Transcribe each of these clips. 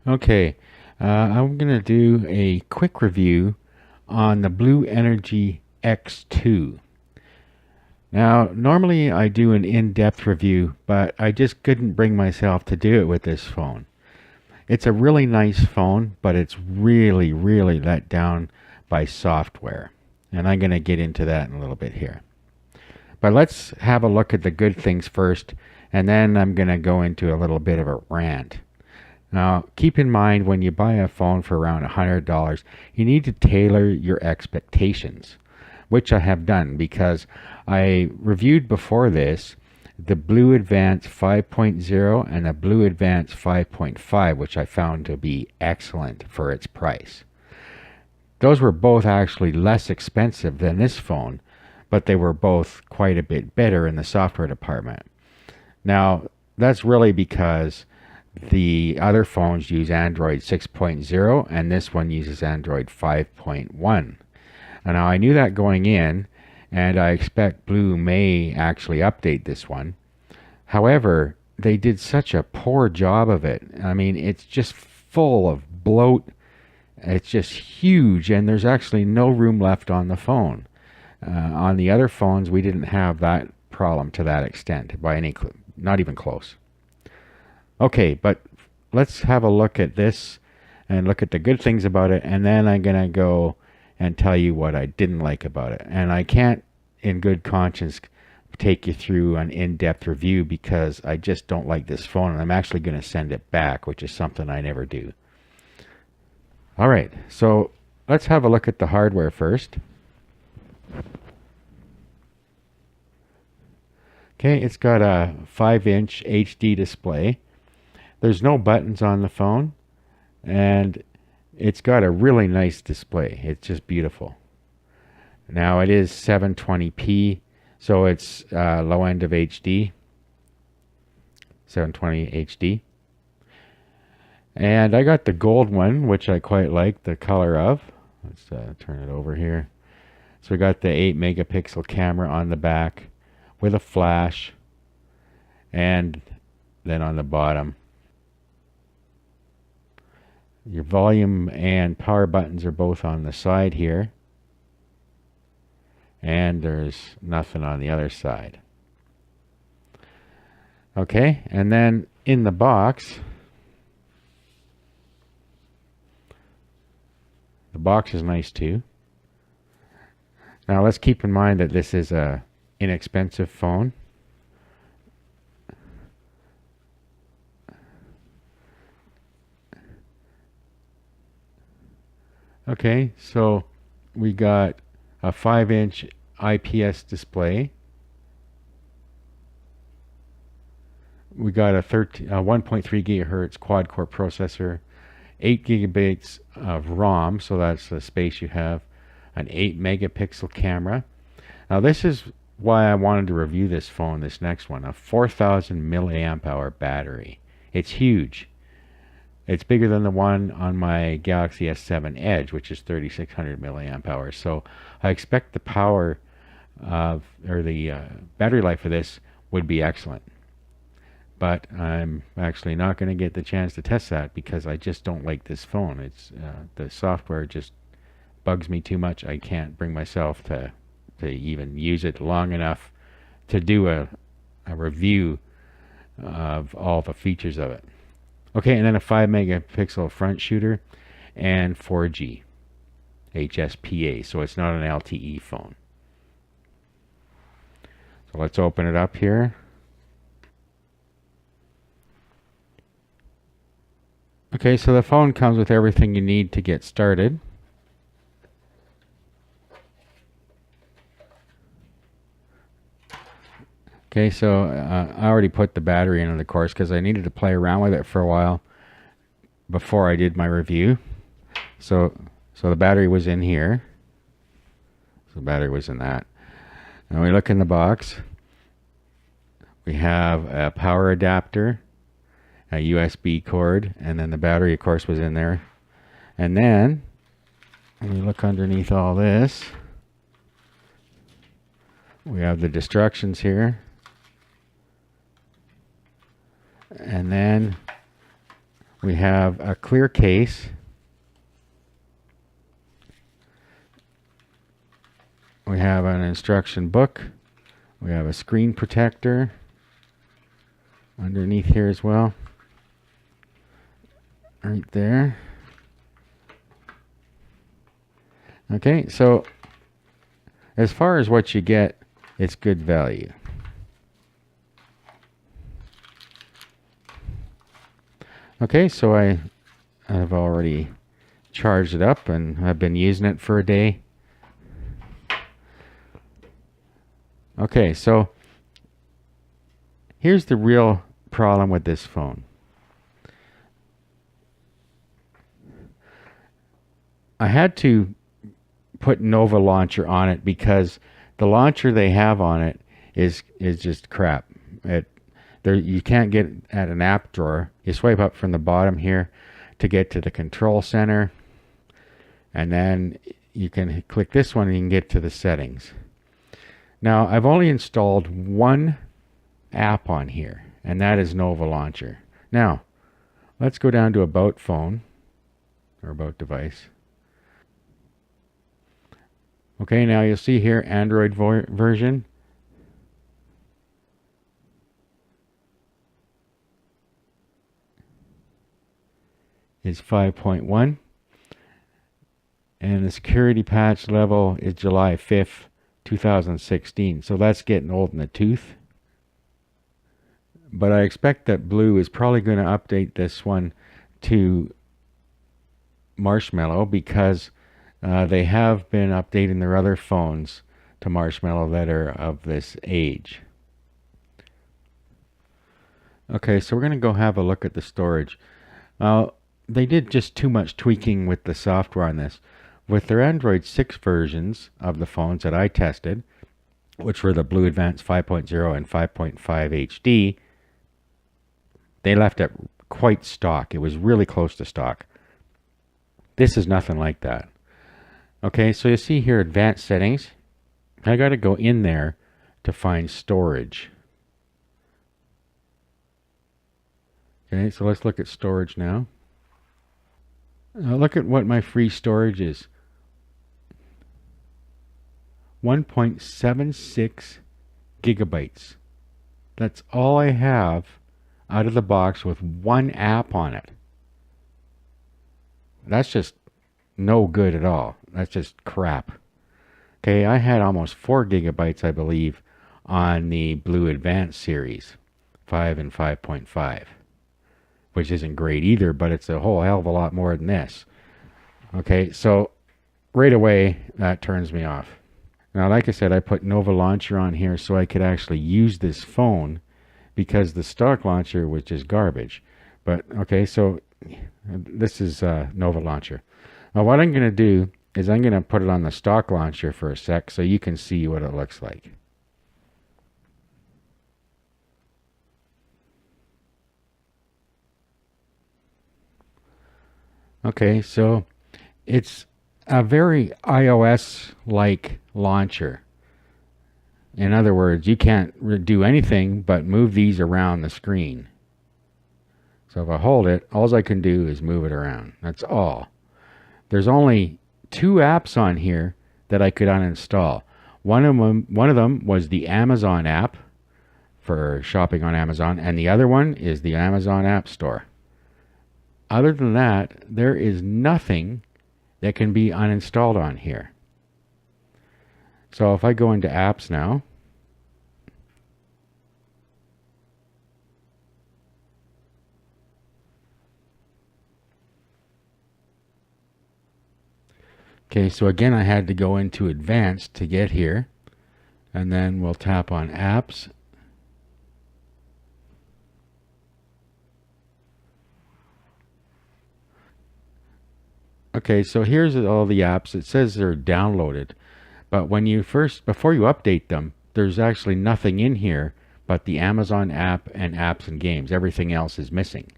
Okay, I'm going to do a quick review on the BLU Energy X2. Now, normally I do an in-depth review, but I just couldn't bring myself to do it with this phone. It's a really nice phone, but it's really, really let down by software. And I'm going to get into that in a little bit here. But let's have a look at the good things first, and then I'm going to go into a little bit of a rant. Now, keep in mind when you buy a phone for around $100, you need to tailor your expectations, which I have done because I reviewed before this the BLU Advance 5.0 and the BLU Advance 5.5, which I found to be excellent for its price. Those were both actually less expensive than this phone, but they were both quite a bit better in the software department. Now, that's really because the other phones use Android 6.0 and this one uses Android 5.1. And now I knew that going in, and I expect BLU may actually update this one. However, they did such a poor job of it. I mean, it's just full of bloat. It's just huge, and there's actually no room left on the phone. On the other phones, we didn't have that problem to that extent, by any, not even close. Okay, but let's have a look at this and look at the good things about it, and then I'm going to go and tell you what I didn't like about it. And I can't, in good conscience, take you through an in-depth review because I just don't like this phone, and I'm actually going to send it back, which is something I never do. All right, so let's have a look at the hardware first. Okay, it's got a 5-inch HD display. There's no buttons on the phone, and it's got a really nice display. It's just beautiful. Now it is 720p, so it's low end of HD, 720 HD. And I got the gold one, which I quite like the color of. Let's turn it over here. So we got the 8 megapixel camera on the back with a flash, and then on the bottom, your volume and power buttons are both on the side here, and there's nothing on the other side. Okay, and then in the box, the box is nice too. Now let's keep in mind that this is a inexpensive phone. Okay, so we got a 5-inch IPS display. We got a 1.3 gigahertz quad-core processor, 8 gigabytes of ROM, so that's the space you have, an 8 megapixel camera. Now this is why I wanted to review this phone, this next one, a 4,000 milliamp hour battery. It's huge. It's bigger than the one on my Galaxy S7 Edge, which is 3,600 milliamp hours. So I expect the power of, or the battery life of this would be excellent. But I'm actually not going to get the chance to test that because I just don't like this phone. It's the software just bugs me too much. I can't bring myself to even use it long enough to do a review of all the features of it. Okay, and then a 5 megapixel front shooter and 4G HSPA, so it's not an LTE phone. So let's open it up here. Okay, so the phone comes with everything you need to get started. Okay, so I already put the battery in, of course, because I needed to play around with it for a while before I did my review. So the battery was in here. So the battery was in that. Now we look in the box. We have a power adapter, a USB cord, and then the battery, of course, was in there. And then, when we look underneath all this, we have the instructions here. And then We have a clear case. We have an instruction book. We have a screen protector underneath here as well. Right there. Okay, so as far as what you get, it's good value. Okay, so I have already charged it up and I've been using it for a day. Okay, so here's the real problem with this phone. I had to put Nova Launcher on it because the launcher they have on it is just crap. You can't get at an app drawer. You swipe up from the bottom here to get to the control center, and then you can click this one and you can get to the settings. Now I've only installed one app on here, and that is Nova Launcher. Now let's go down to About Phone or About Device. Okay, now you'll see here Android version. Is 5.1, and the security patch level is July 5th, 2016. So that's getting old in the tooth. But I expect that BLU is probably going to update this one to Marshmallow because they have been updating their other phones to Marshmallow that are of this age. Okay, so we're going to go have a look at the storage. They did just too much tweaking with the software on this. With their Android 6 versions of the phones that I tested, which were the BLU Advanced 5.0 and 5.5 HD, they left it quite stock. It was really close to stock. This is nothing like that. Okay, so you see here advanced settings. I got to go in there to find storage. Okay, so let's look at storage now. Look at what my free storage is. 1.76 gigabytes. That's all I have out of the box with one app on it. That's just no good at all. That's just crap. Okay, I had almost 4 gigabytes, I believe, on the BLU Advanced series, 5 and 5.5. Which isn't great either, but it's a whole hell of a lot more than this. Okay, so right away, that turns me off. Now, like I said, I put Nova Launcher on here so I could actually use this phone because the stock launcher was just garbage. But, okay, so this is Nova Launcher. Now, what I'm going to do is I'm going to put it on the stock launcher for a sec so you can see what it looks like. Okay, so it's a very iOS-like launcher. In other words, you can't do anything but move these around the screen. So if I hold it, all I can do is move it around. That's all. There's only 2 apps on here that I could uninstall. One of them was the Amazon app for shopping on Amazon, and the other one is the Amazon App Store. Other than that, there is nothing that can be uninstalled on here. So if I go into apps now, okay, so again I had to go into advanced to get here, and then we'll tap on apps. Okay, so here's all the apps. It says they're downloaded, but when you before you update them, there's actually nothing in here but the Amazon app and apps and games. Everything else is missing.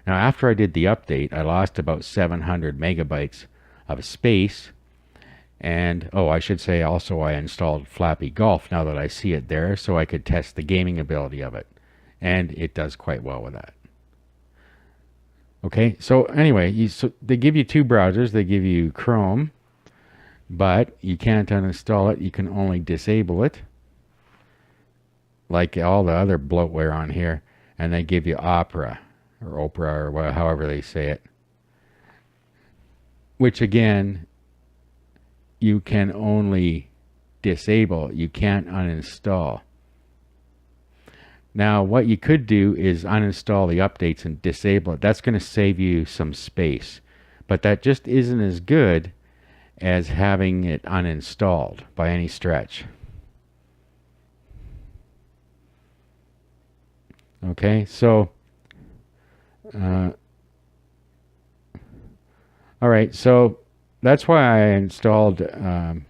Now, after I did the update, I lost about 700 megabytes of space. And, oh, I should say also I installed Flappy Golf now that I see it there, so I could test the gaming ability of it. And it does quite well with that. Okay, so anyway, so they give you two browsers. They give you Chrome, but you can't uninstall it. You can only disable it, like all the other bloatware on here. And they give you Opera or however they say it, which again, you can only disable. You can't uninstall. Now, what you could do is uninstall the updates and disable it. That's going to save you some space. But that just isn't as good as having it uninstalled by any stretch. Okay, so all right, so that's why I installed the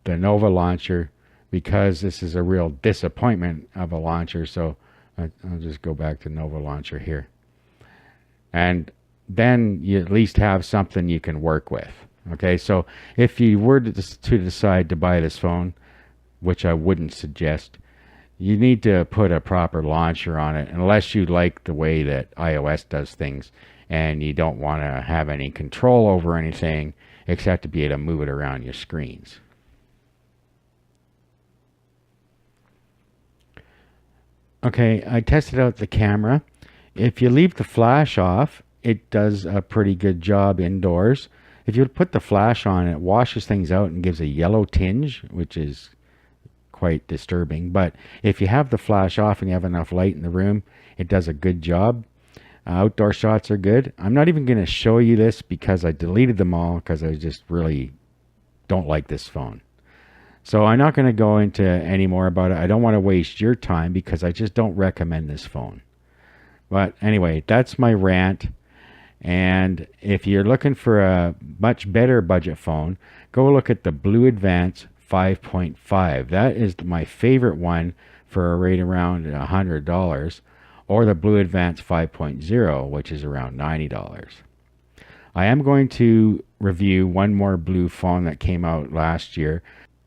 Nova launcher, because this is a real disappointment of a launcher. So I'll just go back to Nova launcher here. And then you at least have something you can work with. Okay, so if you were to decide to buy this phone, which I wouldn't suggest, you need to put a proper launcher on it, unless you like the way that iOS does things and you don't want to have any control over anything except to be able to move it around your screens. Okay, I tested out the camera. If you leave the flash off, it does a pretty good job indoors. If you put the flash on, it washes things out and gives a yellow tinge, which is quite disturbing. But if you have the flash off and you have enough light in the room, it does a good job. Outdoor shots are good. I'm not even going to show you this because I deleted them all because I just really don't like this phone. So I'm not going to go into any more about it. I don't want to waste your time because I just don't recommend this phone. But anyway, that's my rant. And if you're looking for a much better budget phone, go look at the BLU Advance 5.5. That is my favorite one for right around $100. Or the BLU Advance 5.0, which is around $90. I am going to review one more BLU phone that came out last year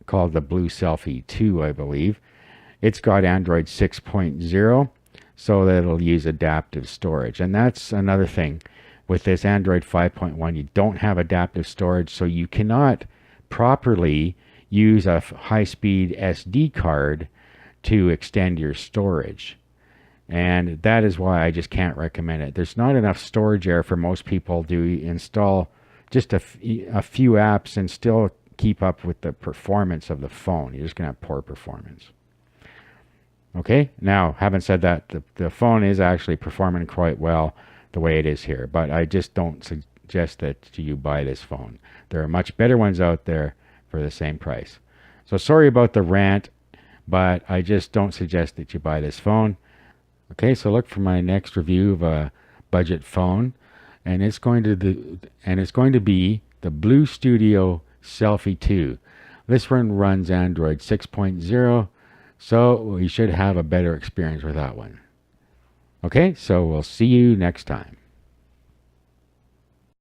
called the BLU Selfie 2, I believe. It's got Android 6.0, so that it'll use adaptive storage. And that's another thing. With this Android 5.1, you don't have adaptive storage, so you cannot properly use a high-speed SD card to extend your storage. And that is why I just can't recommend it. There's not enough storage area for most people to install just a few apps and still keep up with the performance of the phone. You're just going to have poor performance. Okay, now, having said that, the phone is actually performing quite well the way it is here. But I just don't suggest that you buy this phone. There are much better ones out there for the same price. So sorry about the rant, but I just don't suggest that you buy this phone. Okay, so look for my next review of a budget phone, and it's going to be the BLU Studio Selfie 2. This one runs Android 6.0, so we should have a better experience with that one. Okay, so we'll see you next time.